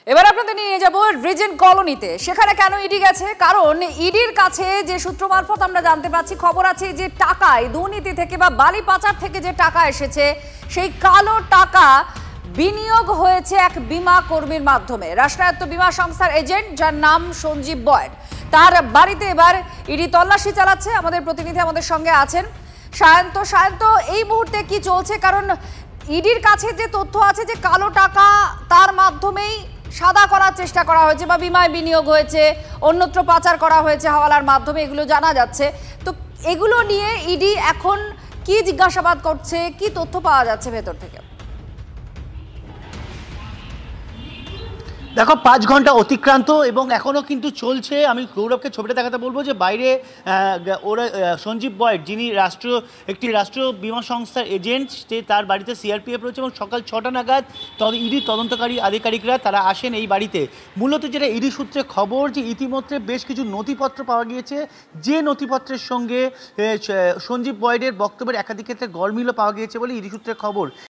এবার আপনাদের নিয়ে যাব রিজেন্ট কলোনিতে। সেখানে কেন ইডি গেছে? কারণ ইডির কাছে যে সূত্র মারফত আমরা জানতে পাচ্ছি, খবর আছে যে টাকায় দুর্নীতি থেকে বা বালি পাচার থেকে যে টাকা এসেছে, সেই কালো টাকা বিনিয়োগ হয়েছে এক বীমা কর্মীর মাধ্যমে। রাষ্ট্রায়ত্ত বীমা সংস্থার এজেন্ট, যার নাম সঞ্জীব বয়েড, তার বাড়িতে এবার ইডি তল্লাশি চালাচ্ছে। আমাদের প্রতিনিধি আমাদের সঙ্গে আছেন সায়ন্ত। এই মুহূর্তে কি চলছে? কারণ ইডির কাছে যে তথ্য আছে যে কালো টাকা তার মাধ্যমেই সাদা করার চেষ্টা করা হয়েছে বা বিমায় বিনিয়োগ হয়েছে, অন্যত্র পাচার করা হয়েছে হাওয়ালার মাধ্যমে, এগুলো জানা যাচ্ছে। তো এগুলো নিয়ে ইডি এখন কি জিজ্ঞাসাবাদ করছে, কি তথ্য পাওয়া যাচ্ছে ভেতর থেকে? দেখো, 5 ঘন্টা অতিক্রান্ত এবং এখনও কিন্তু চলছে। আমি গৌরবকে ছবিটা দেখাতে বলবো যে বাইরে ওরা সঞ্জীব বয়েড, যিনি একটি রাষ্ট্রীয় বীমা সংস্থার এজেন্ট, তার বাড়িতে সিআরপিএফ রয়েছে এবং সকাল 6টা নাগাদ ইডি তদন্তকারী আধিকারিকরা তারা আসেন এই বাড়িতে। মূলত যেটা ইডি সূত্রে খবর, যে ইতিমধ্যে বেশ কিছু নথিপত্র পাওয়া গিয়েছে, যে নথিপত্রের সঙ্গে সঞ্জীব বয়েডের বক্তব্যের একাধিক ক্ষেত্রে গরমিলও পাওয়া গিয়েছে বলে ইডি সূত্রে খবর।